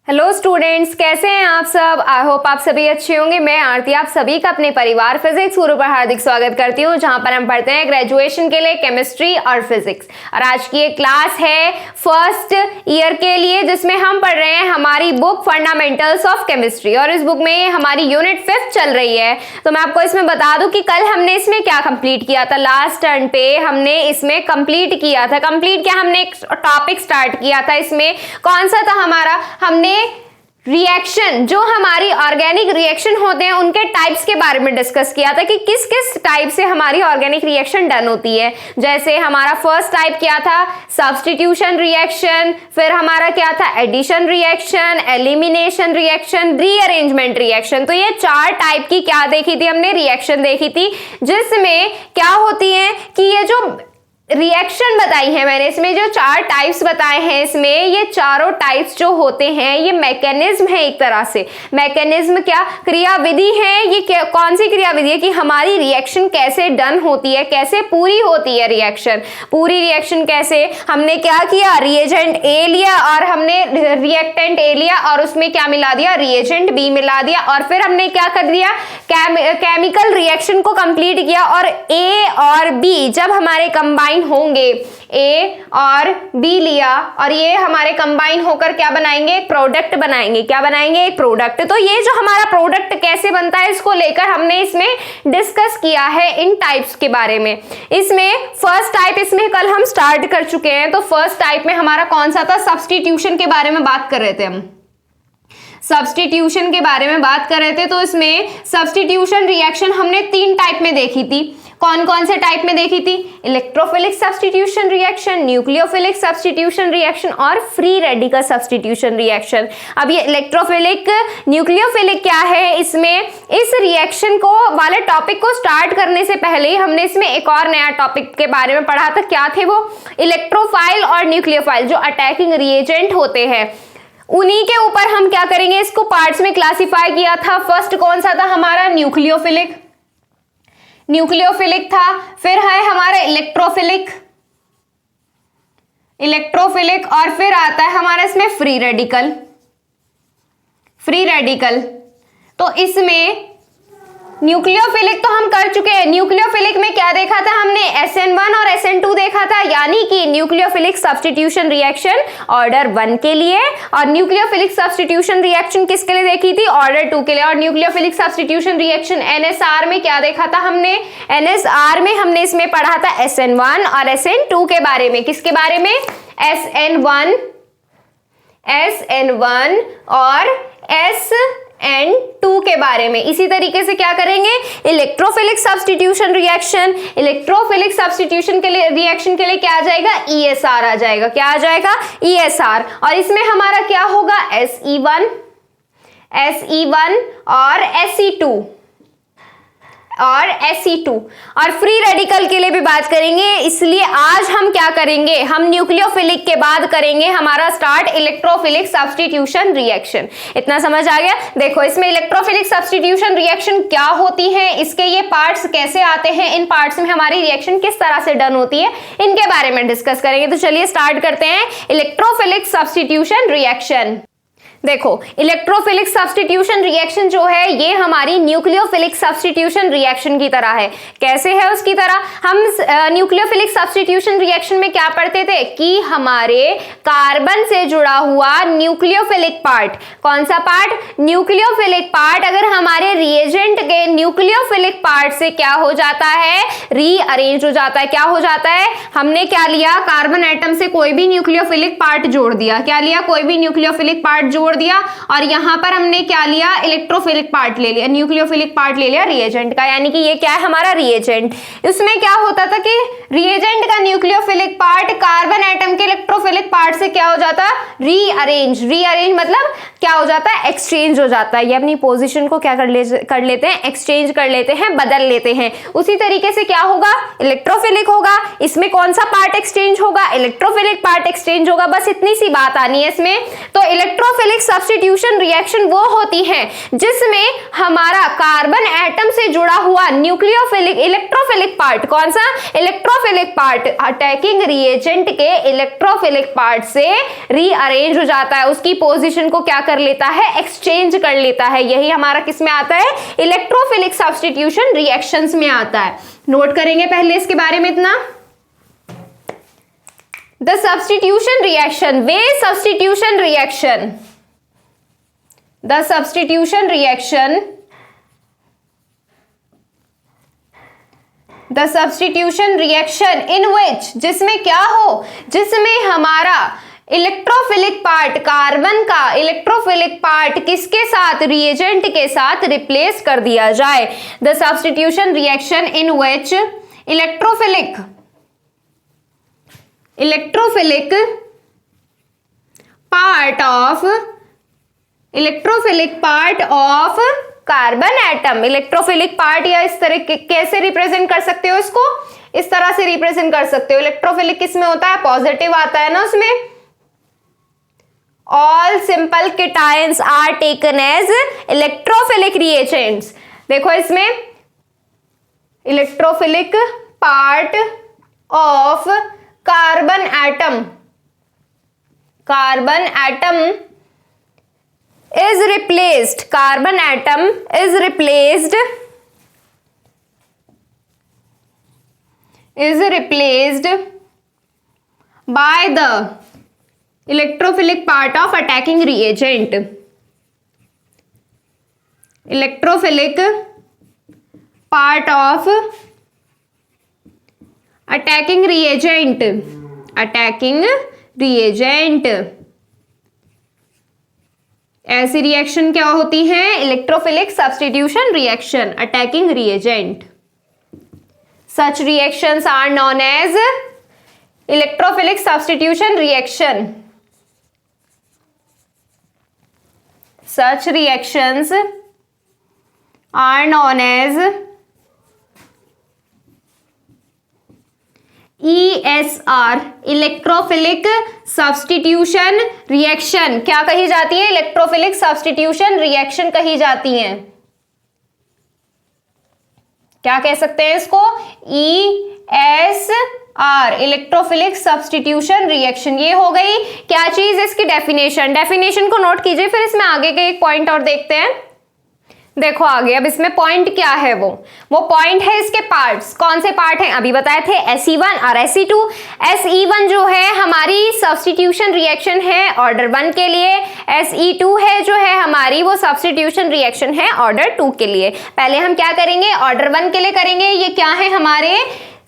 Hello students, कैसे हैं आप सब। आई होप आप सभी अच्छे होंगे। मैं आरती आप सभी का अपने परिवार फिजिक्स गुरु पर हार्दिक स्वागत करती हूं, जहां पर हम पढ़ते हैं ग्रेजुएशन के लिए केमिस्ट्री और फिजिक्स। और आज की एक क्लास है फर्स्ट ईयर के लिए, जिसमें हम पढ़ रहे हैं हमारी बुक फंडामेंटल्स ऑफ केमिस्ट्री। और इस बुक में हमारी यूनिट 5 चल रही है। तो मैं आपको इसमें बता दूं कि कल हमने इसमें क्या कंप्लीट किया था। लास्ट टर्न पे हमने इसमें कंप्लीट किया था। कंप्लीट क्या, हमने एक टॉपिक स्टार्ट किया था। इसमें कौन सा था हमारा, हमने रिएक्शन, जो हमारी ऑर्गेनिक रिएक्शन होते हैं उनके टाइप्स के बारे में डिस्कस किया था कि किस किस टाइप से हमारी ऑर्गेनिक रिएक्शन डन होती है। जैसे हमारा फर्स्ट टाइप क्या था, सब्स्टिट्यूशन रिएक्शन, फिर हमारा क्या था, addition reaction, elimination reaction, rearrangement reaction. तो ये 4 टाइप की क्या देखी थी हमने, रिएक्शन देखी थी, जिसमें क्या होती है कि ये जो रिएक्शन बताई है मैंने, इसमें जो 4 टाइप्स बताए हैं, इसमें ये चारों टाइप्स जो होते हैं ये मैकेनिज्म है। एक तरह से मैकेनिज्म क्या, क्रियाविधि है। ये कौन सी क्रियाविधि है कि हमारी रिएक्शन कैसे डन होती है, कैसे पूरी होती है रिएक्शन। पूरी रिएक्शन कैसे, हमने क्या किया, रिएजेंट ए लिया और हमने रिएक्टेंट ए लिया और उसमें क्या मिला दिया, रिएजेंट बी मिला दिया। और फिर हमने क्या कर दिया, केमिकल रिएक्शन को कंप्लीट किया। और ए और बी जब हमारे कंबाइन होंगे, ए और बी लिया और ये हमारे कंबाइन होकर क्या बनाएंगे, एक प्रोडक्ट बनाएंगे। क्या बनाएंगे, एक प्रोडक्ट। तो ये जो हमारा प्रोडक्ट कैसे बनता है, इसको लेकर हमने इसमें डिस्कस किया है इन टाइप्स के बारे में। इसमें फर्स्ट टाइप इसमें कल हम स्टार्ट कर चुके हैं। तो फर्स्ट टाइप में हमारा कौन सा था, सब्स्टिट्यूशन के बारे में बात कर रहे थे हम। सब्स्टिट्यूशन के बारे में बात कर रहे थे। तो इसमें सब्स्टिट्यूशन रिएक्शन हमने 3 टाइप में देखी थी। कौन कौन से टाइप में देखी थी, electrophilic substitution reaction, nucleophilic substitution reaction और फ्री रेडिकल सब्स्टिट्यूशन रिएक्शन। अब ये इलेक्ट्रोफिलिक न्यूक्लियोफिलिक क्या है, इसमें इस रिएक्शन को वाले टॉपिक को स्टार्ट करने से पहले ही हमने इसमें एक और नया टॉपिक के बारे में पढ़ा था। क्या थे वो, इलेक्ट्रोफाइल और न्यूक्लियोफाइल, जो अटैकिंग रिएजेंट होते हैं उन्हीं के ऊपर हम क्या करेंगे, इसको पार्ट्स में क्लासिफाई किया था। फर्स्ट कौन सा था हमारा, न्यूक्लियोफिलिक था। फिर है हमारा इलेक्ट्रोफिलिक और फिर आता है हमारा इसमें फ्री रेडिकल। तो इसमें न्यूक्लियोफिलिक तो हम कर चुके हैं। न्यूक्लियोफिलिक में क्या देखा था हमने, SN1 और SN2 देखा था, यानी कि न्यूक्लियोफिलिक सब्स्टिट्यूशन रिएक्शन ऑर्डर 1 के लिए और न्यूक्लियोफिलिक सब्स्टिट्यूशन रिएक्शन किसके लिए देखी थी, ऑर्डर 2 के लिए। और न्यूक्लियोफिलिक सब्स्टिट्यूशन रिएक्शन NSR में क्या देखा था हमने, NSR में हमने इसमें पढ़ा था SN1 और SN2 के बारे में। किसके बारे में, SN1 और SN2 के बारे में। इसी तरीके से क्या करेंगे, इलेक्ट्रोफिलिक सब्स्टिट्यूशन के लिए रिएक्शन के लिए क्या आ जाएगा, ESR आ जाएगा। क्या आ जाएगा, ESR। और इसमें हमारा क्या होगा, SE1 और SE2 और फ्री रेडिकल के लिए भी बात करेंगे। इसलिए आज हम क्या करेंगे, हम न्यूक्लियोफिलिक के बाद करेंगे हमारा स्टार्ट इलेक्ट्रोफिलिक सब्स्टिट्यूशन रिएक्शन। इतना समझ आ गया। देखो इसमें इलेक्ट्रोफिलिक सब्स्टिट्यूशन रिएक्शन क्या होती है, इसके ये पार्ट्स कैसे आते हैं, इन पार्ट्स में हमारी रिएक्शन किस तरह से डन होती है, इनके बारे में डिस्कस करेंगे। तो चलिए स्टार्ट करते हैं इलेक्ट्रोफिलिक सब्स्टिट्यूशन रिएक्शन। देखो इलेक्ट्रोफिलिक सब्स्टिट्यूशन रिएक्शन जो है ये हमारी न्यूक्लियोफिलिक सब्स्टिट्यूशन रिएक्शन की तरह है। कैसे है उसकी तरह, हम न्यूक्लियोफिलिक सब्स्टिट्यूशन रिएक्शन में क्या पढ़ते थे कि हमारे कार्बन से जुड़ा हुआ न्यूक्लियोफिलिक पार्ट, कौन सा पार्ट, न्यूक्लियोफिलिक पार्ट, अगर हमारे रिएजेंट के न्यूक्लियोफिलिक पार्ट से क्या हो जाता है, रीअरेंज हो जाता है। क्या हो जाता है, हमने क्या लिया, कार्बन एटम से कोई भी न्यूक्लियोफिलिक पार्ट जोड़ दिया। क्या लिया, कोई भी न्यूक्लियोफिलिक पार्ट जोड़ दिया और यहां पर हमने क्या लिया, इलेक्ट्रोफिलिक पार्ट ले लिया, न्यूक्लियोफिलिक पार्ट ले लिया रिएजेंट का, यानी कि ये क्या है हमारा रिएजेंट। इसमें क्या होता था कि रिएजेंट का न्यूक्लियोफिलिक पार्ट कार्बन एटम के इलेक्ट्रोफिलिक पार्ट से क्या हो जाता है, रीअरेंज मतलब क्या हो जाता है, एक्सचेंज हो जाता है। ये अपनी पोजीशन को क्या कर लेते हैं, एक्सचेंज कर लेते हैं, बदल लेते हैं। उसी तरीके से क्या होगा, इलेक्ट्रोफिलिक होगा, इसमें कौन सा पार्ट एक्सचेंज होगा, इलेक्ट्रोफिलिक पार्ट एक्सचेंज होगा। बस इतनी सी बात आनी है इसमें। तो इलेक्ट्रोफिलिक इलेक्ट्रोफिलिक सब्स्टिट्यूशन रिएक्शन वो होती हैं जिसमें हमारा कार्बन एटम से जुड़ा हुआ न्यूक्लियोफिलिक इलेक्ट्रोफिलिक पार्ट, कौन सा इलेक्ट्रोफिलिक पार्ट, अटैकिंग रिएजेंट के इलेक्ट्रोफिलिक पार्ट से रीअरेंज हो जाता है, उसकी पोजीशन को क्या कर लेता है, एक्सचेंज कर लेता है। यही हमारा किस में आता है, इलेक्ट्रोफिलिक सब्स्टिट्यूशन रिएक्शंस में आता है। नोट करेंगे पहले इसके बारे में इतना। The substitution reaction, Wey's substitution reaction, the substitution reaction, the substitution reaction in which, जिसमें क्या हो, जिसमें हमारा इलेक्ट्रोफिलिक पार्ट, कार्बन का इलेक्ट्रोफिलिक पार्ट किसके साथ, रिएजेंट के साथ रिप्लेस कर दिया जाए। The substitution reaction in which electrophilic part of carbon atom, electrophilic part, या इस तरह कैसे रिप्रेजेंट कर सकते हो इसको, इस तरह से रिप्रेजेंट कर सकते हो। इलेक्ट्रोफिलिक किस में होता है, पॉजिटिव आता है ना उसमें। All simple cations are taken as electrophilic reagents. देखो इसमें electrophilic part of carbon atom is replaced, carbon atom is replaced by the electrophilic part of attacking reagent. Electrophilic part of attacking reagent, ऐसी reaction क्या होती है, electrophilic substitution reaction, attacking reagent. Such reactions are known as electrophilic substitution reaction. Such reactions are known as ESR, electrophilic substitution reaction. क्या कही जाती है, electrophilic substitution reaction कही जाती है। क्या कह सकते हैं इसको, ESR, इलेक्ट्रोफिलिक सब्स्टिट्यूशन रिएक्शन। ये हो गई क्या चीज, इसकी डेफिनेशन को नोट कीजिए, फिर इसमें आगे के एक पॉइंट और देखते हैं। देखो आगे, अब इसमें पॉइंट क्या है, वो पॉइंट है इसके पार्ट्स। कौन से पार्ट हैं, अभी बताए थे, SE1 और SE2। SE1 जो है हमारी सब्स्टिट्यूशन रिएक्शन है ऑर्डर 1 के लिए, SE2 है जो है हमारी वो सब्स्टिट्यूशन रिएक्शन है ऑर्डर 2 के लिए। पहले हम क्या करेंगे, ऑर्डर 1 के लिए करेंगे। ये क्या है, हमारे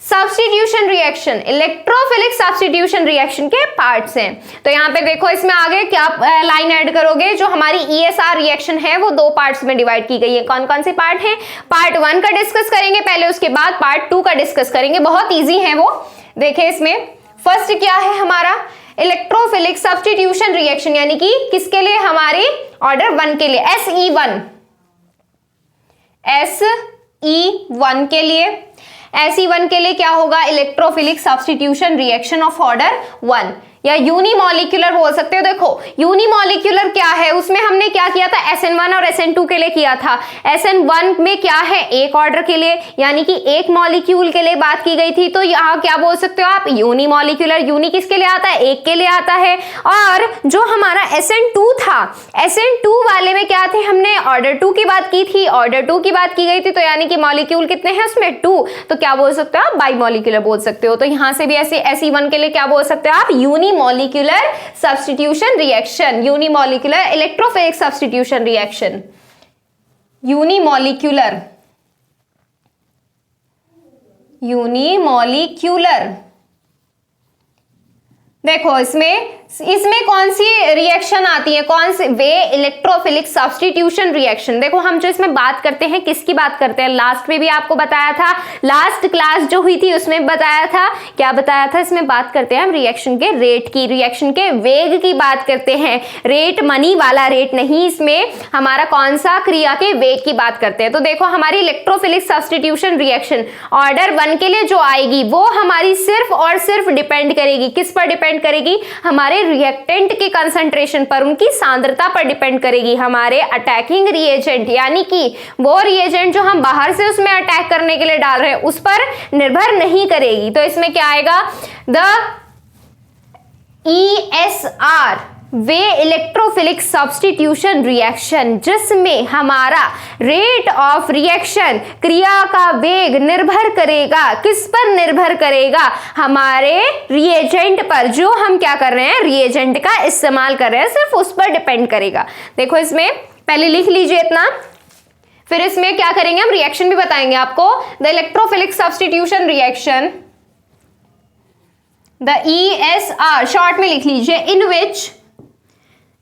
substitution reaction, electrophilic substitution reaction के पार्ट्स हैं। तो यहाँ पे देखो, इसमें आगे क्या लाइन ऐड करोगे, जो हमारी ESR रिएक्शन है वो 2 पार्ट्स में डिवाइड की गई है। कौन कौन से पार्ट हैं, पार्ट 1 का डिस्कस करेंगे पहले, उसके बाद पार्ट 2 का डिस्कस करेंगे। बहुत ईजी है वो। देखिए इसमें फर्स्ट क्या है हमारा, इलेक्ट्रोफिलिक सब्स्टिट्यूशन रिएक्शन, यानी कि किसके लिए, हमारे ऑर्डर 1 के लिए, SE1 के लिए। SE1 के लिए क्या होगा, electrophilic substitution reaction of order 1, या यूनिमॉलिक्यूलर बोल सकते हो। देखो यूनिमॉलिक्यूलर क्या है, उसमें हमने क्या किया था, SN1 और SN2 के लिए किया था। SN1 में क्या है, एक ऑर्डर के लिए, यानी कि एक मॉलिक्यूल के लिए बात की गई थी। तो यहाँ क्या बोल सकते हो आप, यूनिमॉलिक्यूलर। यूनि किसके लिए आता है, एक के लिए आता है। और जो हमारा SN2 था, SN2 वाले में क्या थे, हमने ऑर्डर 2 की बात की थी, ऑर्डर 2 की बात की गई थी। तो यानी कि मॉलिक्यूल कितने हैं उसमें, 2। तो क्या बोल सकते हो आप, बाइमॉलिक्यूलर बोल सकते हो। तो यहाँ से भी ऐसे SE1 के लिए क्या बोल सकते हो आप, unimolecular substitution reaction, unimolecular electrophilic substitution reaction, unimolecular देखो इसमें कौन सी रिएक्शन आती है, कौन सी, वे इलेक्ट्रोफिलिक सब्स्टिट्यूशन रिएक्शन। देखो हम जो इसमें बात करते हैं, किसकी बात करते हैं, लास्ट में भी आपको बताया था, लास्ट क्लास जो हुई थी उसमें बताया था, क्या बताया था, इसमें बात करते हैं हम रिएक्शन के रेट की, रिएक्शन के वेग की बात करते हैं। रेट मनी वाला रेट नहीं, इसमें हमारा कौन सा, क्रिया के वेग की बात करते हैं। तो देखो हमारी इलेक्ट्रोफिलिक सब्स्टिट्यूशन रिएक्शन ऑर्डर 1 के लिए जो आएगी, वो हमारी सिर्फ और सिर्फ डिपेंड करेगी, किस पर डिपेंड डिपेंड करेगी? हमारे रिएक्टेंट के कंसंट्रेशन पर, उनकी सांद्रता पर डिपेंड करेगी। हमारे अटैकिंग रिएजेंट यानी कि वो रिएजेंट जो हम बाहर से उसमें अटैक करने के लिए डाल रहे हैं उस पर निर्भर नहीं करेगी। तो इसमें क्या आएगा? The ESR way electrophilic substitution reaction, जिसमें हमारा रेट ऑफ रिएक्शन, क्रिया का वेग निर्भर करेगा, किस पर निर्भर करेगा? हमारे रिएजेंट पर, जो हम क्या कर रहे हैं, रिएजेंट का इस्तेमाल कर रहे हैं, सिर्फ उस पर डिपेंड करेगा। देखो इसमें पहले लिख लीजिए इतना, फिर इसमें क्या करेंगे हम, रिएक्शन भी बताएंगे आपको। The electrophilic substitution reaction, the ESR short में लिख लीजिए,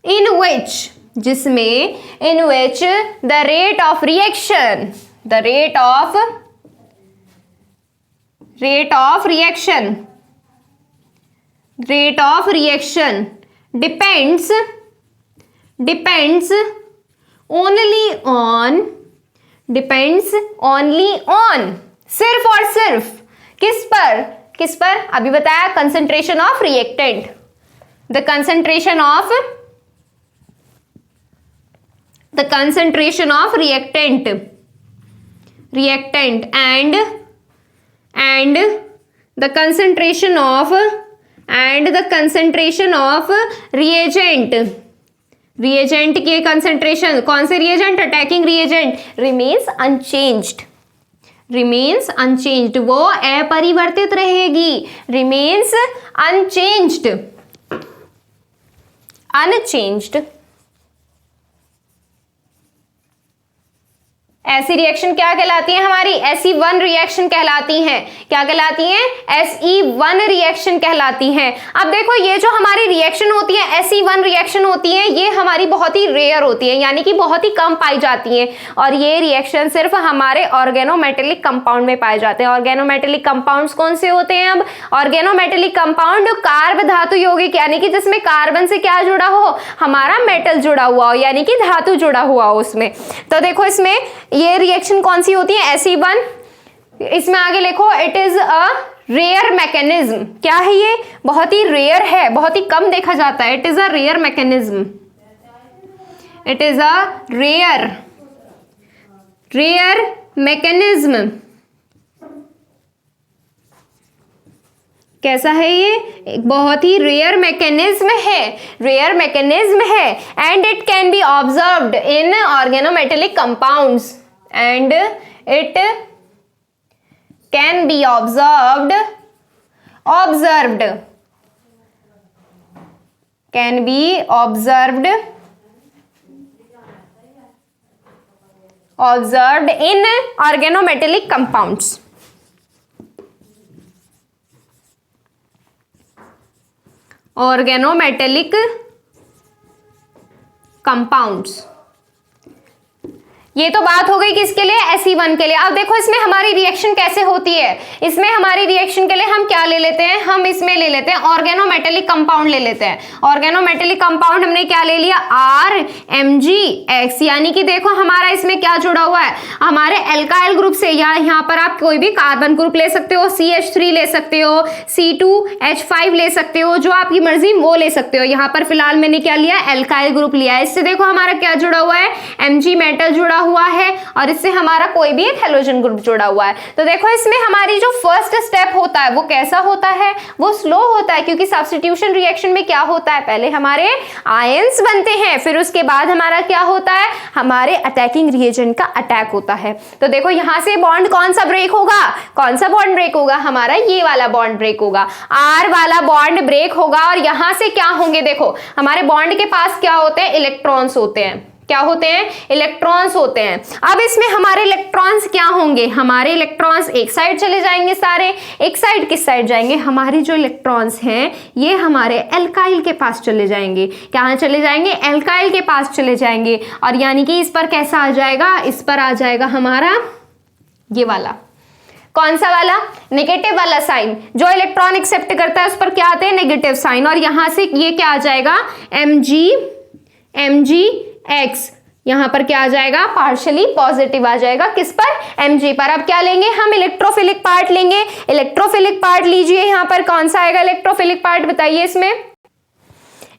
इन विच जिसमें, in which the rate of reaction, the rate of reaction depends only on, सिर्फ और सिर्फ किस पर? अभी बताया, concentration of reactant, the concentration of reactant and the concentration of reagent के कंसंट्रेशन, कौन से reagent? Attacking reagent, remains unchanged, वो अपरिवर्तित रहेगी, remains unchanged। ऐसी रिएक्शन क्या कहलाती है? हमारी SE1 रिएक्शन कहलाती हैं। क्या कहलाती हैं? SE1 रिएक्शन कहलाती हैं। अब देखो ये जो हमारी रिएक्शन होती है, SE1 रिएक्शन होती है, ये हमारी बहुत ही रेयर होती है, यानी कि बहुत ही कम पाई जाती हैं, और ये रिएक्शन सिर्फ हमारे ऑर्गेनोमेटेलिक कंपाउंड में पाए जाते हैं। ऑर्गेनोमेटेलिक कंपाउंड्स कौन से होते हैं? अब ऑर्गेनोमेटेलिक कंपाउंड कार्ब धातु यौगिक, यानी कि जिसमें कार्बन से क्या जुड़ा हो? हमारा मेटल जुड़ा हुआ हो, यानी कि धातु जुड़ा हुआ हो उसमें। तो देखो इसमें ये रिएक्शन कौन सी होती है? SE1। इसमें आगे लिखो, it is a rare mechanism. क्या है ये? बहुत ही रेयर है, बहुत ही कम देखा जाता है। It is a rare mechanism, it is a rare mechanism. कैसा है ये? एक बहुत ही रेयर मैकेनिज्म है, and it can be observed in organometallic compounds, and it can be observed in organometallic compounds। organometallic compounds, ये तो बात हो गई किसके लिए? SE1 के लिए। अब देखो इसमें हमारी रिएक्शन कैसे होती है। इसमें हमारी रिएक्शन के लिए हम क्या ले लेते हैं? हम इसमें ले लेते हैं ऑर्गेनोमेटेलिक कंपाउंड ले लेते हैं। ऑर्गेनोमेटेलिक कंपाउंड हमने क्या ले लिया? RMgX, यानी कि देखो हमारा इसमें क्या जुड़ा हुआ है? हमारे एल्काइल ग्रुप से, या यहाँ पर आप कोई भी कार्बन ग्रुप ले सकते हो, CH3 ले सकते हो, C2H5 ले सकते हो, जो आपकी मर्जी वो ले सकते हो। यहाँ पर फिलहाल मैंने क्या लिया? एल्काइल ग्रुप लिया है। इससे देखो हमारा क्या जुड़ा हुआ है? Mg मेटल जुड़ा हुआ है, और इससे हमारा कोई भी एक हेलोजन ग्रुप जुड़ा हुआ है। तो देखो इसमें हमारी जो फर्स्ट स्टेप होता है वो कैसा होता है? वो स्लो होता है, क्योंकि सब्स्टिट्यूशन रिएक्शन में क्या होता है? पहले हमारे आयंस बनते हैं, फिर उसके बाद हमारा क्या होता है? हमारे अटैकिंग रिएजेंट का अटैक होता है। तो देखो यहां से बॉन्ड कौन सा ब्रेक होगा? कौन सा बॉन्ड ब्रेक होगा? हमारा ये वाला बॉन्ड ब्रेक होगा, R वाला बॉन्ड ब्रेक होगा। और यहां से क्या होंगे? देखो हमारे बॉन्ड के पास क्या होते हैं? इलेक्ट्रॉन्स होते हैं। क्या होते हैं? इलेक्ट्रॉन्स होते हैं। अब इसमें हमारे इलेक्ट्रॉन्स क्या होंगे? हमारे इलेक्ट्रॉन्स एक साइड चले जाएंगे सारे। एक साइड किस साइड जाएंगे? हमारे जो इलेक्ट्रॉन्स हैं ये हमारे एल्काइल के पास चले जाएंगे। कहाँ चले जाएंगे? एल्काइल के पास चले जाएंगे। और यानी कि इस पर कैसा आ जाएगा? इस पर आ जाएगा हमारा ये वाला, कौन सा वाला? नेगेटिव वाला साइन। जो इलेक्ट्रॉन एक्सेप्ट करता है उस पर क्या आते हैं? Negative sign. और यहां से ये क्या आ जाएगा? Mgx, यहाँ पर क्या आ जाएगा, पार्शियली पॉजिटिव आ जाएगा, किस पर, Mg पर। अब क्या लेंगे हम, इलेक्ट्रोफिलिक पार्ट लेंगे। इलेक्ट्रोफिलिक पार्ट लीजिए, यहाँ पर कौन सा आएगा इलेक्ट्रोफिलिक पार्ट, बताइए। इसमें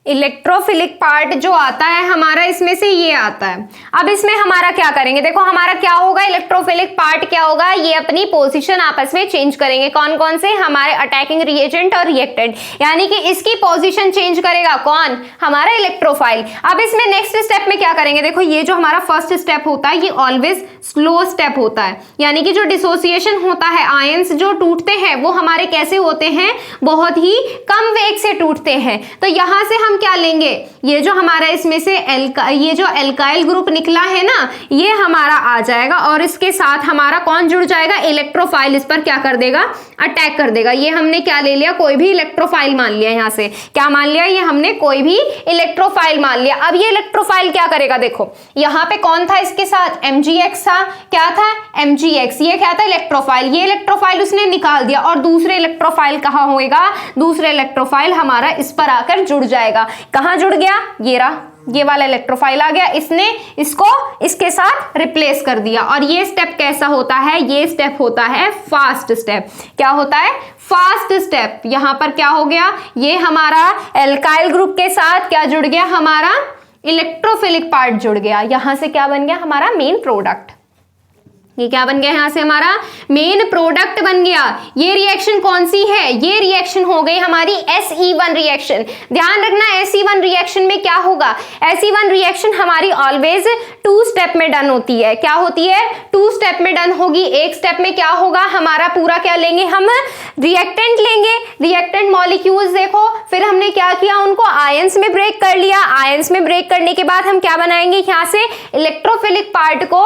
इलेक्ट्रोफिलिक पार्ट जो आता है हमारा, इसमें से ये आता है। अब इसमें हमारा क्या करेंगे, देखो हमारा क्या होगा, इलेक्ट्रोफिलिक पार्ट क्या होगा, ये अपनी पोजीशन आपस में चेंज करेंगे। कौन कौन से, हमारे अटैकिंग रिएजेंट और रिएक्टेंट, यानी कि इसकी पोजीशन चेंज करेगा कौन, हमारा इलेक्ट्रोफाइल। अब इसमें नेक्स्ट स्टेप में क्या करेंगे, देखो ये जो हमारा फर्स्ट स्टेप होता है, ये ऑलवेज स्लो स्टेप होता है, यानी कि जो डिसोसिएशन होता है, आयंस जो टूटते हैं वो हमारे कैसे होते हैं, बहुत ही कम वेग से टूटते हैं। तो यहां से हम क्या लेंगे, ये जो हमारा इसमें से ये जो एल्काइल ग्रुप निकला है ना, ये हमारा आ जाएगा और इसके साथ हमारा कौन जुड़ जाएगा, इलेक्ट्रोफाइल इस पर क्या कर देगा, अटैक कर देगा। ये हमने क्या ले लिया, कोई भी इलेक्ट्रोफाइल मान लिया, यहां से क्या मान लिया, ये हमने कोई भी इलेक्ट्रोफाइल मान लिया। अब ये इलेक्ट्रोफाइल क्या करेगा, देखो यहां पे कौन था इसके साथ, Mgx था, क्या था Mgx, ये क्या था इलेक्ट्रोफाइल, ये इलेक्ट्रोफाइल उसने निकाल दिया और दूसरे इलेक्ट्रोफाइल कहां होएगा, दूसरे इलेक्ट्रोफाइल हमारा इस पर आकर जुड़ जाएगा। कहां जुड़ गया, ये रहा, ये वाला इलेक्ट्रोफाइल आ गया, इसने इसको इसके साथ रिप्लेस कर दिया। और ये स्टेप कैसा होता है, ये स्टेप होता है फास्ट स्टेप। क्या होता है, फास्ट स्टेप। यहां पर क्या हो गया, ये हमारा एल्काइल ग्रुप के साथ क्या जुड़ गया, हमारा इलेक्ट्रोफिलिक पार्ट जुड़ गया। यहां से क्या बन गया, हमारा मेन प्रोडक्ट। ये क्या बन गया, यहां से हमारा मेन प्रोडक्ट बन गया। ये रिएक्शन कौन सी है, ये रिएक्शन हो गई हमारी SE1 रिएक्शन। ध्यान रखना SE1 रिएक्शन में क्या होगा, SE1 रिएक्शन हमारी ऑलवेज 2 स्टेप में डन होती है। क्या होती है, 2 स्टेप में डन होगी। एक स्टेप में क्या होगा, हमारा पूरा क्या लेंगे हम, रिएक्टेंट लेंगे, रिएक्टेंट मॉलिक्यूल्स देखो, फिर हमने क्या किया, उनको आयंस में ब्रेक कर लिया। आयंस में ब्रेक करने के बाद हम क्या बनाएंगे, यहां से इलेक्ट्रोफिलिक पार्ट को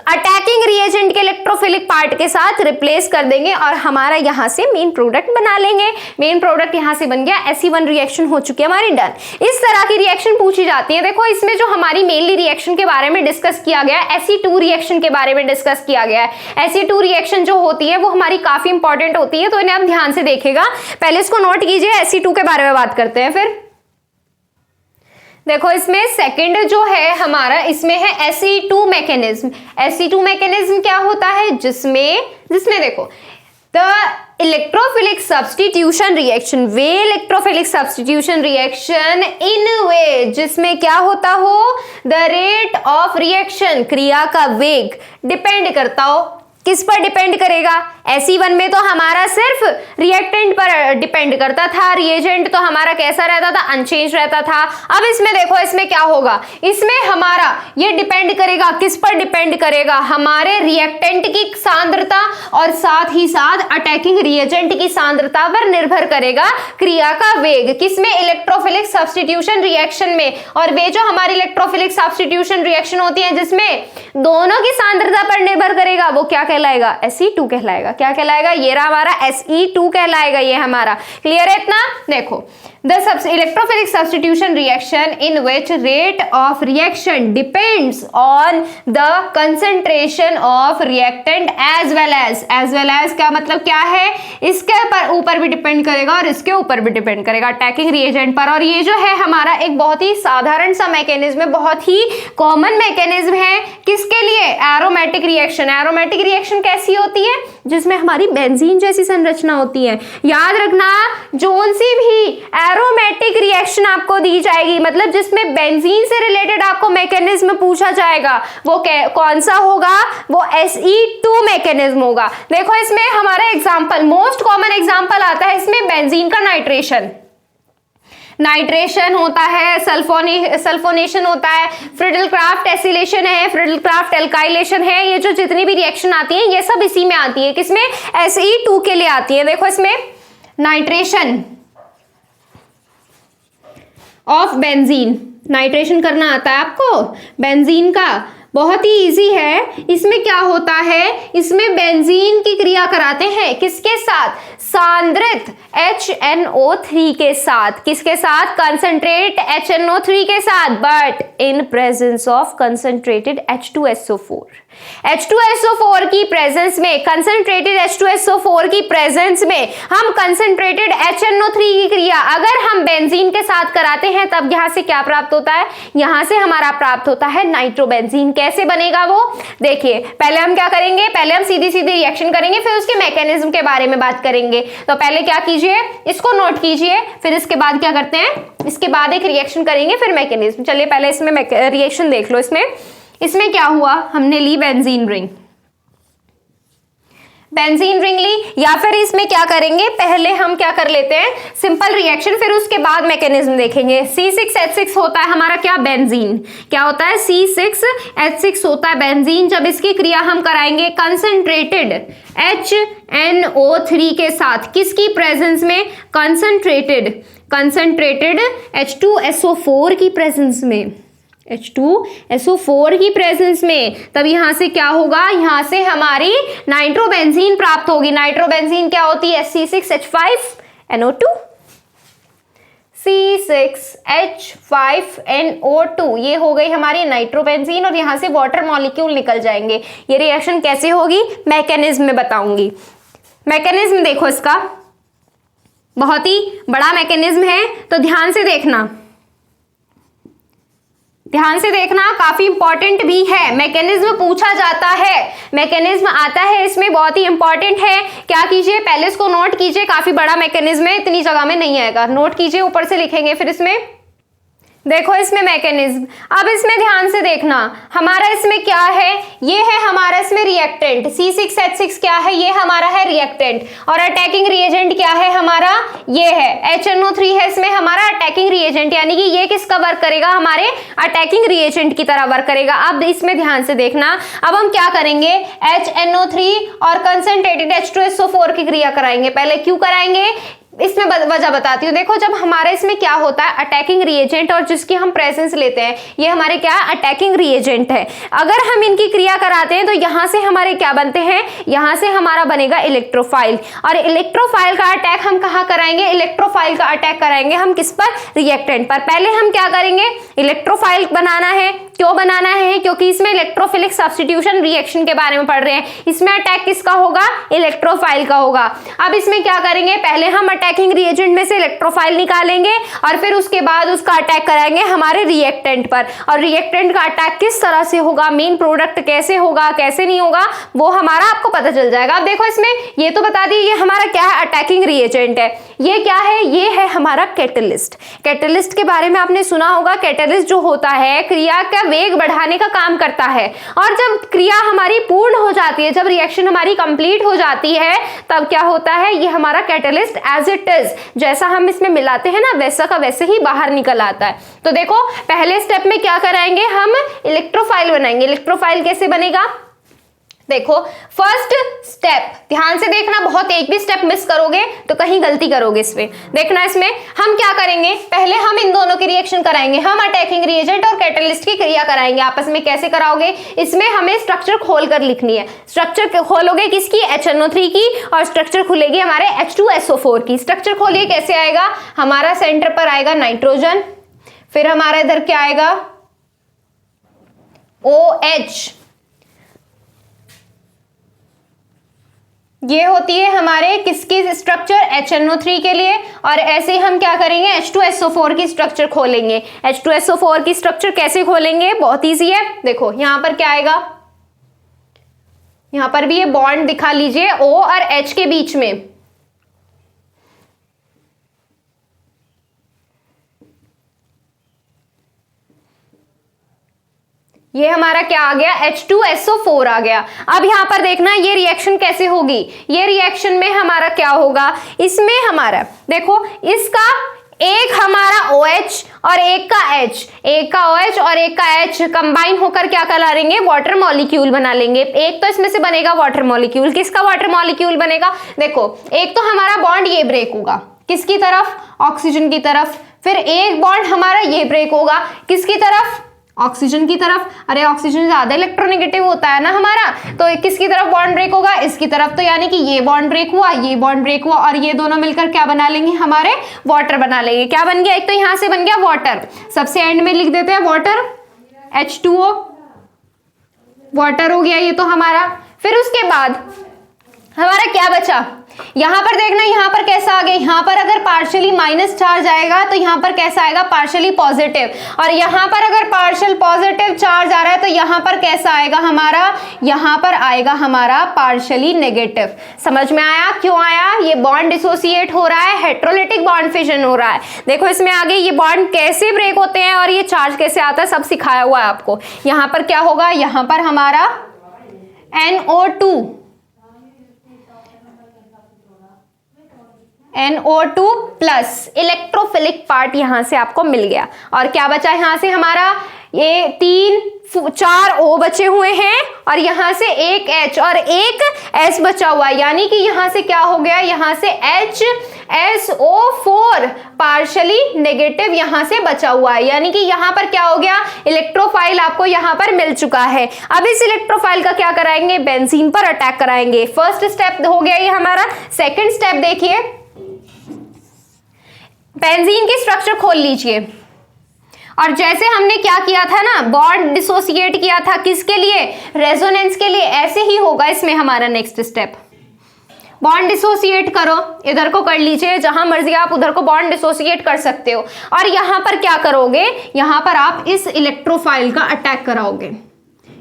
अटैकिंग रिएजेंट के इलेक्ट्रोफिलिक पार्ट के साथ रिप्लेस कर देंगे और हमारा यहां से मेन प्रोडक्ट बना लेंगे। मेन प्रोडक्ट यहां से बन गया, SE1 रिएक्शन हो चुकी है हमारी डन। इस तरह की रिएक्शन पूछी जाती है। देखो इसमें जो हमारी मेनली रिएक्शन के बारे में डिस्कस किया गया है, SE2 रिएक्शन के बारे में डिस्कस किया गया है। SE2 रिएक्शन जो होती है वो हमारी काफी इंपॉर्टेंट होती है, तो इन्हें आप ध्यान से देखिएगा। पहले इसको नोट कीजिए, SE2 के बारे में बात करते हैं। फिर देखो इसमें सेकंड जो है हमारा, इसमें है SE2 मैकेनिज्म। SE2 मैकेनिज्म क्या होता है, जिसमें देखो द इलेक्ट्रोफिलिक सब्स्टिट्यूशन रिएक्शन, वे electrophilic substitution reaction in way जिसमें क्या होता हो, द रेट ऑफ रिएक्शन, क्रिया का वेग डिपेंड करता हो, किस पर डिपेंड करेगा, SE1 में तो हमारा सिर्फ रिएक्टेंट पर डिपेंड करता था, रिएजेंट तो हमारा कैसा रहता था, अनचेंज रहता था। अब इसमें देखो, इसमें क्या होगा, इसमें हमारा ये डिपेंड करेगा, किस पर डिपेंड करेगा, हमारे रिएक्टेंट की सांद्रता और साथ ही साथ अटैकिंग रिएजेंट की सांद्रता पर निर्भर करेगा क्रिया का वेग। किसमें, इलेक्ट्रोफिलिक सब्स्टिट्यूशन रिएक्शन में। और वे जो हमारी इलेक्ट्रोफिलिक सब्स्टिट्यूशन रिएक्शन होती है जिसमें दोनों की सांद्रता पर निर्भर करेगा, वो क्या कहलाएगा, SE2 कहलाएगा। क्या कहलाएगा, ये रहा हमारा SE2 कहलाएगा, ये हमारा। क्लियर है इतना। देखो the electrophilic substitution reaction in which rate of reaction depends on the concentration of reactant as well as क्या मतलब क्या है, इसके ऊपर भी डिपेंड करेगा और इसके ऊपर भी डिपेंड करेगा, अटैकिंग रिएजेंट पर। और ये जो है हमारा एक बहुत ही साधारण सा मैकेनिज्म है, बहुत ही कॉमन मैकेनिज्म है। किसके लिए, एरोमेटिक रिएक्शन। एरोमेटिक रिएक्शन कैसी होती है, जिसमें हमारी बेंजीन जैसी संरचना होती है। याद रखना, जोन सी भी एरोमेटिक रिएक्शन आपको दी जाएगी, मतलब जिसमें बेंजीन से रिलेटेड आपको मैकेनिज्म पूछा जाएगा, वो कौन सा होगा, वो SE2 मैकेनिज्म होगा। देखो इसमें हमारा एग्जांपल, मोस्ट कॉमन एग्जांपल आता है इसमें बेंजीन का नाइट्रेशन होता है, सल्फोनेशन होता है, फ्रिडल-क्राफ्ट एसिलेशन है, फ्रिडल-क्राफ्ट एल्काइलेशन है। ये जो जितनी भी रिएक्शन आती है ये सब इसी में आती है, किसमें, SE2 के लिए आती है। देखो इसमें नाइट्रेशन ऑफ बेंजीन, नाइट्रेशन करना आता है आपको बेंजीन का, बहुत ही इजी है। इसमें क्या होता है, इसमें बेंजीन की क्रिया कराते हैं किसके साथ, सांद्रित HNO3 के साथ। किसके साथ, कंसंट्रेट HNO3 के साथ, but in presence of concentrated H2SO4। H2SO4 की प्रेजेंस में, कंसंट्रेटेड H2SO4 की प्रेजेंस में हम कंसंट्रेटेड HNO3 की क्रिया अगर हम बेंजीन के साथ कराते हैं तब यहां से क्या प्राप्त होता है, यहां से हमारा प्राप्त होता है नाइट्रोबेंजीन। कैसे बनेगा वो देखिए, पहले हम क्या करेंगे, पहले हम सीधी सीधी रिएक्शन करेंगे, फिर उसके मैकेनिज्म के बारे में बात करेंगे। तो पहले क्या कीजिए, इसको नोट कीजिए, फिर इसके बाद क्या करते हैं, इसके बाद एक रिएक्शन करेंगे, फिर मैकेनिज्म। चलिए पहले इसमें रिएक्शन देख लो। इसमें क्या हुआ, हमने ली बेंजीन रिंग, बेंजीन रिंग ली, या फिर इसमें क्या करेंगे, पहले हम क्या कर लेते हैं, सिंपल रिएक्शन, फिर उसके बाद मैकेनिज्म देखेंगे। C6H6 होता है हमारा क्या, बेंजीन। क्या होता है, C6H6 होता है बेंजीन। जब इसकी क्रिया हम कराएंगे कंसंट्रेटेड HNO3 के साथ, किसकी प्रेजेंस में, कंसंट्रेटेड H2SO4 की प्रेजेंस में, H2SO4 की प्रेजेंस में, तब यहां से क्या होगा, यहां से हमारी नाइट्रोबेंजीन प्राप्त होगी। नाइट्रोबेंजीन क्या होती है, C6H5NO2, C6H5NO2, ये हो गई हमारी नाइट्रोबेंजीन, और यहां से वाटर मॉलिक्यूल निकल जाएंगे। ये रिएक्शन कैसे होगी, मैकेनिज्म में बताऊंगी। मैकेनिज्म देखो इसका, बहुत ही बड़ा मैकेनिज्म है, तो ध्यान से देखना, काफी इंपॉर्टेंट भी है। मैकेनिज्म पूछा जाता है, मैकेनिज्म आता है इसमें, बहुत ही इंपॉर्टेंट है। क्या कीजिए, पहले इसको नोट कीजिए, काफी बड़ा मैकेनिज्म है, इतनी जगह में नहीं आएगा, नोट कीजिए, ऊपर से लिखेंगे। फिर इसमें देखो, इसमें मैकेनिज्म, अब इसमें ध्यान से देखना, हमारा इसमें क्या है, ये है हमारा इसमें रिएक्टेंट, C6H6 क्या है, ये हमारा है रिएक्टेंट, और अटैकिंग रिएजेंट क्या है हमारा, ये है HNO3 है इसमें हमारा अटैकिंग रिएजेंट, यानी कि ये किसका वर्क करेगा, हमारे अटैकिंग रिएजेंट की तरह वर्क करेगा। अब इसमें ध्यान से देखना, अब हम क्या करेंगे, HNO3 और कंसंट्रेटेड H2SO4 की क्रिया कराएंगे। पहले क्यों कराएंगे, इसमें वजह बताती हूँ। देखो, जब हमारे इसमें क्या होता है, अटैकिंग रिएजेंट, और जिसकी हम प्रेजेंस लेते हैं, ये हमारे क्या है, अटैकिंग रिएजेंट है। अगर हम इनकी क्रिया कराते हैं तो यहां से हमारे क्या बनते हैं, यहां से हमारा बनेगा इलेक्ट्रोफाइल, और इलेक्ट्रोफाइल का अटैक हम कहां कराएंगे, इलेक्ट्रोफाइल का अटैक कराएंगे हम किस पर, रिएक्टेंट पर। पहले हम क्या करेंगे, इलेक्ट्रोफाइल बनाना है। क्यों बनाना है, क्योंकि इसमें इलेक्ट्रोफिलिक सब्स्टिट्यूशन रिएक्शन के बारे में पढ़ रहे हैं, इसमें अटैक किसका होगा, इलेक्ट्रोफाइल का होगा। अब इसमें क्या करेंगे, पहले हम अटैकिंग रिएजेंट में से इलेक्ट्रोफाइल निकालेंगे, और फिर उसके बाद उसका अटैक कराएंगे हमारे रिएक्टेंट पर। और रिएक्टेंट का अटैक किस तरह से होगा, मेन प्रोडक्ट कैसे होगा, कैसे नहीं होगा, वो हमारा आपको पता चल जाएगा। अब देखो, इसमें ये तो बता दी, ये हमारा क्या है, अटैकिंग रिएजेंट है। ये क्या है, ये है हमारा कैटलिस्ट। कैटलिस्ट के बारे में आपने सुना होगा, कैटलिस्ट जो होता है क्रिया का वेग बढ़ाने का काम करता है, और जब क्रिया हमारी पूर्ण हो जाती है, जब रिएक्शन हमारी कंप्लीट हो जाती है, तब क्या होता है, ये हमारा कैटलिस्ट एज इट इज, जैसा हम इसमें मिलाते हैं ना, वैसा का वैसे ही बाहर निकल आता है। तो देखो, पहले स्टेप में क्या कराएंगे, हम इलेक्ट्रोफाइल बनाएंगे। इलेक्ट्रोफाइल कैसे बनेगा, देखो, फर्स्ट स्टेप ध्यान से देखना, बहुत एक भी स्टेप मिस करोगे तो कहीं गलती करोगे। इसमें देखना, इसमें हम क्या करेंगे, पहले हम इन दोनों की रिएक्शन कराएंगे, हम अटैकिंग रिएजेंट और कैटलिस्ट की क्रिया कराएंगे। आपस में कैसे कराओगे, इसमें हमें स्ट्रक्चर खोलकर लिखनी है। स्ट्रक्चर खोलोगे किसकी, HNO3 की, और स्ट्रक्चर खुलेगी हमारे H2SO4 की। स्ट्रक्चर खोलिए, कैसे आएगा, हमारा सेंटर पर आएगा नाइट्रोजन, फिर हमारा इधर क्या आएगा, OH, ये होती है हमारे किसकी स्ट्रक्चर, HNO3 के लिए। और ऐसे हम क्या करेंगे, H2SO4 की स्ट्रक्चर खोलेंगे। H2SO4 की स्ट्रक्चर कैसे खोलेंगे, बहुत इजी है। देखो, यहां पर क्या आएगा, यहां पर भी ये बॉन्ड दिखा लीजिए O और H के बीच में। ये हमारा क्या आ गया, H2SO4 आ गया। अब यहां पर देखना, ये रिएक्शन कैसे होगी, ये रिएक्शन में हमारा क्या होगा, इसमें हमारा देखो, इसका एक हमारा OH और एक का H, एक का OH और एक का H कंबाइन होकर क्या करा लेंगे, वाटर मॉलिक्यूल बना लेंगे। एक तो इसमें से बनेगा वाटर मॉलिक्यूल, किसका वाटर मॉलिक्यूल बनेगा, देखो, एक तो हमारा बॉन्ड ये ब्रेक होगा, किसकी तरफ, ऑक्सीजन की तरफ। फिर एक बॉन्ड हमारा ये ब्रेक होगा, किसकी तरफ, ऑक्सीजन की तरफ। अरे ऑक्सीजन ज्यादा इलेक्ट्रोनेगेटिव होता है ना हमारा, तो किसकी तरफ बॉन्ड ब्रेक होगा, इसकी तरफ। तो यानी कि ये बॉन्ड ब्रेक हुआ, ये बॉन्ड ब्रेक हुआ, और ये दोनों मिलकर क्या बना लेंगे, हमारे वाटर बना लेंगे। क्या बन गया, एक तो यहां से बन गया वाटर, सबसे एंड में लिख देते हैं वाटर, H2O, वाटर हो गया ये तो हमारा। फिर उसके बाद हमारा क्या बचा, यहां पर देखना, यहां पर कैसा आ गया, यहां पर अगर पार्शियली माइनस चार्ज आएगा तो यहां पर कैसा आएगा, पार्शियली पॉजिटिव, और यहां पर अगर पार्शियल पॉजिटिव चार्ज आ रहा है तो यहां पर कैसा आएगा हमारा, यहां पर आएगा हमारा पार्शियली नेगेटिव। समझ में आया क्यों आया, ये बॉन्ड डिसोसिएट हो रहा है, हेटेरोलिटिक बॉन्ड फिजन हो रहा है। देखो इसमें आगे ये बॉन्ड कैसे ब्रेक होते हैं और ये चार्ज कैसे आता है, सब सिखाया हुआ है आपको। यहां पर क्या होगा, यहां पर हमारा NO2 प्लस इलेक्ट्रोफिलिक पार्ट यहां से आपको मिल गया। और क्या बचा यहां से हमारा, ये 4 O बचे हुए हैं, और यहां से एक H और एक S बचा हुआ है, यानी कि यहां से क्या हो गया, यहां से HSO4 पार्शियली नेगेटिव यहां से बचा हुआ है, यानी कि यहां पर क्या हो गया, इलेक्ट्रोफाइल आपको यहां पर मिल चुका है। अब इस इलेक्ट्रोफाइल का क्या कराएंगे, बेंजीन पर अटैक कराएंगे। फर्स्ट स्टेप हो गया ये हमारा। सेकंड स्टेप देखिए, बेंजीन की स्ट्रक्चर खोल लीजिए, और जैसे हमने क्या किया था ना, बॉन्ड डिसोसिएट किया था, किसके लिए, रेजोनेंस के लिए, ऐसे ही होगा इसमें हमारा नेक्स्ट स्टेप। बॉन्ड डिसोसिएट करो, इधर को कर लीजिए, जहां मर्जी आप उधर को बॉन्ड डिसोसिएट कर सकते हो, और यहां पर क्या करोगे, यहां पर आप इस इलेक्ट्रोफाइल का अटैक कराओगे।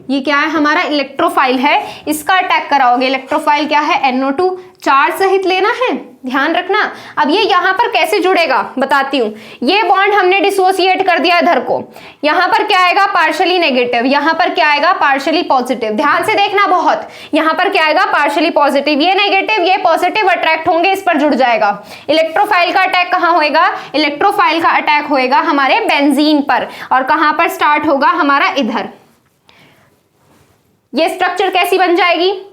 ये क्या है हमारा, इलेक्ट्रोफाइल है, इसका अटैक कराओगे। इलेक्ट्रोफाइल क्या है, NO2 चार्ज सहित लेना है, ध्यान रखना। अब ये यहां पर कैसे जुड़ेगा बताती हूं। ये बॉन्ड हमने डिसोसिएट कर दिया इधर को, यहां पर क्या आएगा, पार्शियली नेगेटिव, यहां पर क्या आएगा, पार्शियली पॉजिटिव। ध्यान से देखना बहुत, यहां पर क्या आएगा, पार्शियली पॉजिटिव, ये नेगेटिव ये पॉजिटिव अट्रैक्ट होंगे, इस पर जुड़ जाएगा। इलेक्ट्रोफाइल का अटैक कहां होएगा, इलेक्ट्रोफाइल का अटैक होएगा हमारे बेंजीन पर, और कहां पर स्टार्ट होगा हमारा, इधर। ये स्ट्रक्चर कैसी बन जाएगी,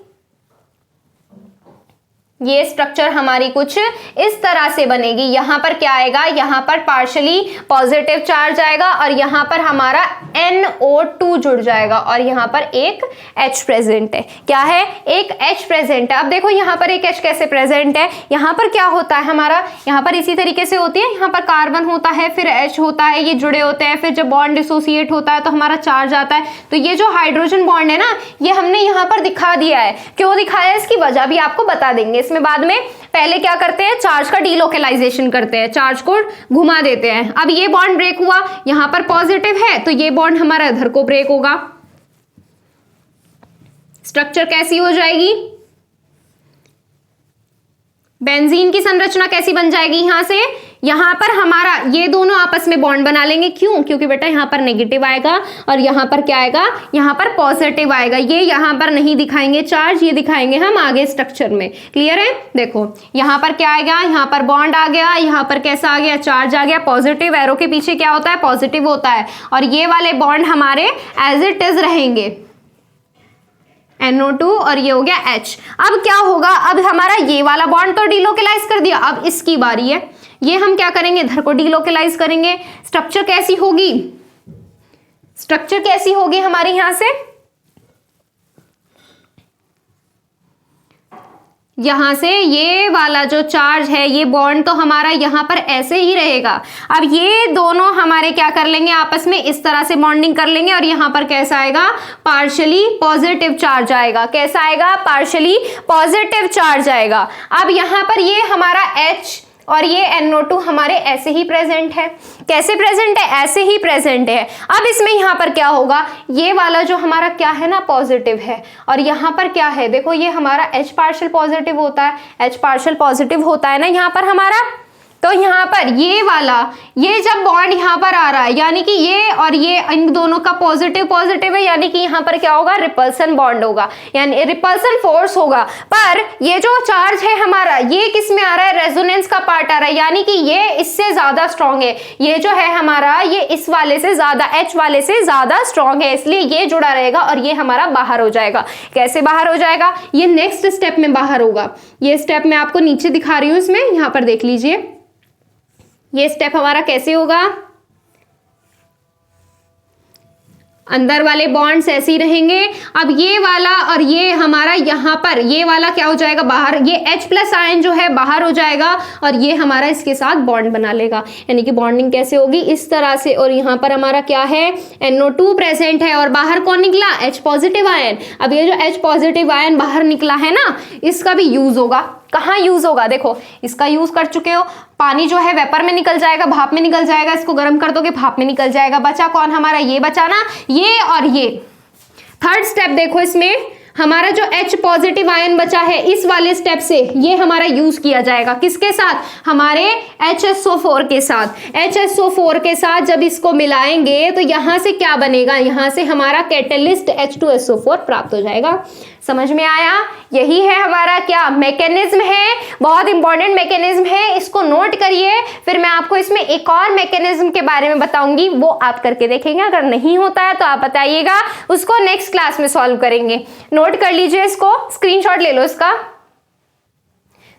ये स्ट्रक्चर हमारी कुछ इस तरह से बनेगी। यहां पर क्या आएगा, यहां पर पार्शियली पॉजिटिव चार्ज आएगा, और यहां पर हमारा NO2 जुड़ जाएगा, और यहां पर एक H प्रेजेंट है। क्या है, एक H प्रेजेंट है। अब देखो यहां पर एक H कैसे प्रेजेंट है, यहां पर क्या होता है हमारा, यहां पर इसी तरीके से होती है, यहां पर कार्बन होता है, फिर H होता है, ये जुड़े होते हैं, फिर जब बॉन्ड डिसोसिएट होता है तो हमारा चार्ज आता है। तो ये जो हाइड्रोजन बॉन्ड है ना, ये हमने यहां पर दिखा दिया है। क्यों दिखाया, इसकी वजह भी आपको बता देंगे इसमें बाद में। पहले क्या करते हैं, चार्ज का डीलोकेलाइजेशन करते हैं, चार्ज को घुमा देते हैं। अब ये बॉन्ड ब्रेक हुआ, यहां पर पॉजिटिव है, तो ये बॉन्ड हमारा इधर को ब्रेक होगा। स्ट्रक्चर कैसी हो जाएगी, बेंजीन की संरचना कैसी बन जाएगी, यहां से यहां पर हमारा ये दोनों आपस में बॉन्ड बना लेंगे। क्यों, क्योंकि बेटा यहां पर नेगेटिव आएगा और यहां पर क्या आएगा, यहां पर पॉजिटिव आएगा। ये यहां पर नहीं दिखाएंगे चार्ज, ये दिखाएंगे हम आगे स्ट्रक्चर में। क्लियर है, देखो यहां पर क्या आएगा, यहां पर बॉन्ड आ गया, यहां पर कैसा आ गया, चार्ज आ गया, पॉजिटिव, एरो के पीछे क्या होता है, पॉजिटिव होता है, और ये वाले बॉन्ड हमारे एज इट इज रहेंगे, NO2, और ये हो गया H। अब क्या होगा, अब हमारा ये वाला बॉन्ड तो डीलोकेलाइज कर दिया, अब इसकी बारी है, ये हम क्या करेंगे, इधर को डीलोकेलाइज करेंगे। स्ट्रक्चर कैसी होगी, स्ट्रक्चर कैसी होगी हमारी, यहां से यहां से ये वाला जो चार्ज है, ये बॉन्ड तो हमारा यहां पर ऐसे ही रहेगा। अब ये दोनों हमारे क्या कर लेंगे, आपस में इस तरह से बॉन्डिंग कर लेंगे, और यहां पर कैसा आएगा, पार्शियली पॉजिटिव चार्ज आएगा। कैसा आएगा, पार्शियली पॉजिटिव चार्ज आएगा। अब यहां पर ये हमारा H और ये NO2 हमारे ऐसे ही प्रेजेंट है। कैसे प्रेजेंट है, ऐसे ही प्रेजेंट है। अब इसमें यहां पर क्या होगा, ये वाला जो हमारा क्या है ना, पॉजिटिव है, और यहां पर क्या है, देखो ये हमारा H पार्शियल पॉजिटिव होता है, H पार्शियल पॉजिटिव होता है ना यहां पर हमारा। तो यहां पर ये वाला, ये जब बॉन्ड यहां पर आ रहा है, यानी कि ये और ये इन दोनों का पॉजिटिव पॉजिटिव है, यानी कि यहां पर क्या होगा, रिपल्सन बॉन्ड होगा, यानी रिपल्सन फोर्स होगा। पर ये जो चार्ज है हमारा, ये किस में आ रहा है, रेजोनेंस का पार्ट आ रहा है, यानी कि ये इससे ज्यादा स्ट्रॉन्ग है। ये जो है हमारा, ये इस वाले से ज्यादा, H वाले से ज्यादा स्ट्रॉन्ग है, इसलिए ये जुड़ा रहेगा, और ये हमारा बाहर हो जाएगा। कैसे बाहर हो जाएगा, ये नेक्स्ट स्टेप में बाहर होगा। ये स्टेप मैं आपको नीचे दिखा रही हूं, इसमें यहां पर देख लीजिए, ये स्टेप हमारा कैसे होगा। अंदर वाले बॉन्ड्स ऐसे ही रहेंगे। अब ये वाला और ये हमारा यहाँ पर ये वाला क्या हो जाएगा बाहर, ये H+ आयन जो है बाहर हो जाएगा और ये हमारा इसके साथ बॉन्ड बना लेगा। यानी कि बॉन्डिंग कैसे होगी, इस तरह से। और यहाँ पर हमारा क्या है, NO2 प्रेजेंट है और बाहर कौन निकला, H+ आयन। अब ये जो H+ आयन बाहर निकला है ना, इसका भी यूज होगा। कहाँ यूज होगा, देखो इसका यूज कर चुके हो। पानी जो है वेपर में निकल जाएगा, भाप में निकल जाएगा, इसको गर्म कर दोगे भाप में निकल जाएगा। बचा कौन हमारा, ये बचा ना, ये और ये। थर्ड स्टेप देखो, इसमें हमारा जो H+ आयन बचा है इस वाले स्टेप से ये हमारा यूज किया जाएगा। किसके साथ, हमारे HSO4 के साथ। HSO4 के साथ जब इसको मिलाएंगे तो यहां से क्या बनेगा, यहां से हमारा कैटलिस्ट H2SO4 प्राप्त हो जाएगा। समझ में आया, यही है हमारा क्या मैकेनिज्म है, बहुत इंपॉर्टेंट मैकेनिज्म है, इसको नोट करिए। फिर मैं आपको इसमें एक और मैकेनिज्म के बारे में बताऊंगी, वो आप करके देखेंगे। अगर नहीं होता है तो आप बताइएगा, उसको नेक्स्ट क्लास में सॉल्व करेंगे। नोट कर लीजिए, इसको स्क्रीनशॉट ले लो इसका।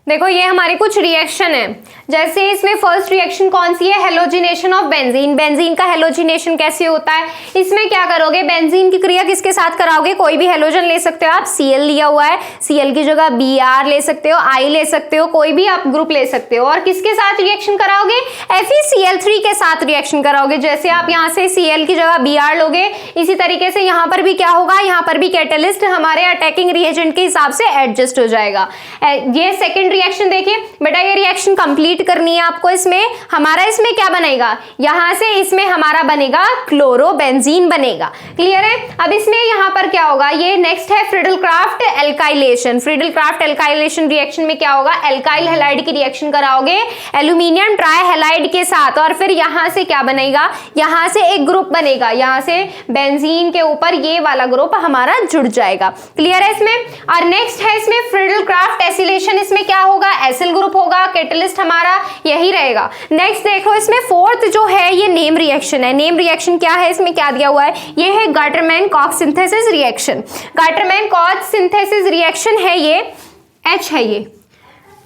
देखो ये हमारी कुछ रिएक्शन है, जैसे इसमें फर्स्ट रिएक्शन कौन सी है, हेलोजिनेशन ऑफ बेंजीन। बेंजीन का हेलोजिनेशन कैसे होता है, इसमें क्या करोगे, बेंजीन की क्रिया किसके साथ कराओगे, कोई भी हेलोजन ले सकते हो आप। Cl लिया हुआ है, Cl की जगह Br ले सकते हो, I ले सकते हो, कोई भी आप ग्रुप ले सकते हो। और किसके साथ रिएक्शन कराओगे, FeCl3 के साथ रिएक्शन कराओगे। जैसे आप यहाँ से Cl की जगह Br लोगे, इसी तरीके से यहाँ पर भी क्या होगा, यहाँ पर भी कैटलिस्ट हमारे अटैकिंग रिएजेंट के हिसाब से एडजस्ट हो जाएगा। ये सेकेंड रिएक्शन देखिए बेटा, ये रिएक्शन कंप्लीट करनी है आपको। इसमें हमारा इसमें क्या बनेगा, यहां से इसमें हमारा बनेगा क्लोरोबेंजीन बनेगा। क्लियर है। अब इसमें यहां पर क्या होगा, ये नेक्स्ट है Friedel-Crafts alkylation. Friedel-Crafts alkylation reaction में क्या होगा, एल्काइल हैलाइड की रिएक्शन कराओगे एल्यूमिनियम ट्राइहैलाइड के साथ, और फिर यहां से क्या बनेगा, यहां से एक ग्रुप बनेगा, यहां से बेंजीन के ऊपर ये वाला ग्रुप हमारा जुड़ जाएगा। क्लियर है इसमें। और नेक्स्ट है इसमें फ्रीडल-क्राफ्ट एसिलेशन, इसमें क्या होगा, एसिल ग्रुप होगा, कैटलिस्ट हमारा यही रहेगा। नेक्स्ट देखो, इसमें फोर्थ जो है ये नेम रिएक्शन है। नेम रिएक्शन क्या है, इसमें क्या दिया हुआ है, ये है Gattermann-COX synthesis reaction. Gattermann-COX synthesis reaction है, ये H है। ये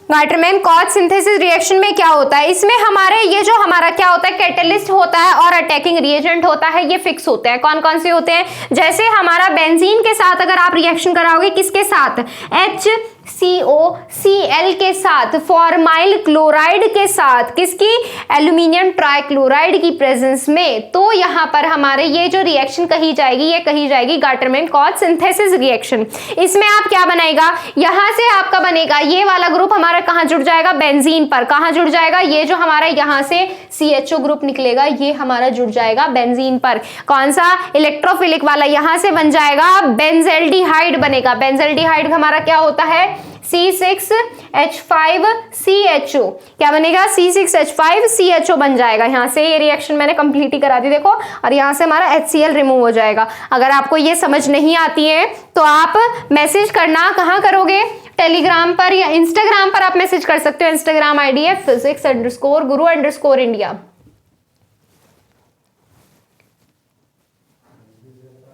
गाटरमैन-कॉक्स सिंथेसिस रिएक्शन में क्या होता है, इसमें हमारे ये जो हमारा क्या होता है, कैटलिस्ट होता है और अटैकिंग रिएजेंट होता है, ये फिक्स होते हैं। कौन कौन से होते हैं, जैसे हमारा बेंजीन के साथ अगर आप रिएक्शन कराओगे, किसके साथ, HCOCl के साथ, फॉर्माइल क्लोराइड के साथ, किसकी, एल्यूमिनियम ट्राइक्लोराइड की प्रेजेंस में, तो यहाँ पर हमारे ये जो रिएक्शन कही जाएगी, ये कही जाएगी गाटरमैन-कॉक्स सिंथेसिस रिएक्शन। इसमें आप क्या बनेगा, यहाँ से आपका बनेगा ये वाला ग्रुप हमारा कहाँ जुड़ जाएगा, बेंजीन पर। कहाँ जुड़ जाएगा, ये जो हमारा यहाँ से CHO ग्रुप निकलेगा, ये हमारा जुड़ जाएगा बेंजीन पर। कौन सा, इलेक्ट्रोफिलिक वाला, यहाँ से बन जाएगा बेंजेल्डिहाइड बनेगा। बेंजेल्डिहाइड हमारा क्या होता है, C6H5CHO। क्या बनेगा, C6H5CHO बन जाएगा। यहाँ से ये रिएक्शन मैंने कंप्लीट ही करा दी देखो, और यहाँ से हमारा HCl रिमूव हो जाएगा। अगर आपको ये समझ नहीं आती है तो आप मैसेज करना, कहाँ करोगे, टेलीग्राम पर या इंस्टाग्राम पर आप मैसेज कर सकते हो। इंस्टाग्राम ID है physics_guru_India।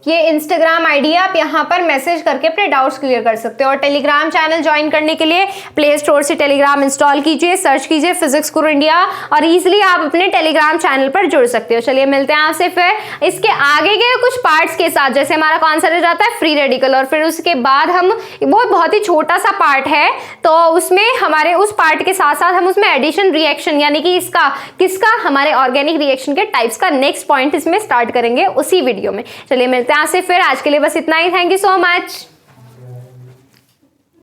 ये इंस्टाग्राम ID है, आप यहाँ पर मैसेज करके अपने डाउट्स क्लियर कर सकते हो। और टेलीग्राम चैनल ज्वाइन करने के लिए प्ले स्टोर से टेलीग्राम इंस्टॉल कीजिए, सर्च कीजिए फिजिक्स गुरु इंडिया, और इजीली आप अपने टेलीग्राम चैनल पर जुड़ सकते हो। चलिए मिलते हैं आपसे फिर इसके आगे के कुछ पार्ट्स के साथ। जैसे हमारा कौन सा रह जाता है, फ्री रेडिकल, और फिर उसके बाद हम, वो बहुत ही छोटा सा पार्ट है, तो उसमें हमारे उस पार्ट के साथ साथ हम उसमें एडिशन रिएक्शन, यानी कि इसका किसका, हमारे ऑर्गेनिक रिएक्शन के टाइप्स का नेक्स्ट पॉइंट इसमें स्टार्ट करेंगे उसी वीडियो में। चलिए मिलते हैं आपसे फिर, आज के लिए बस इतना ही। Thank you so much.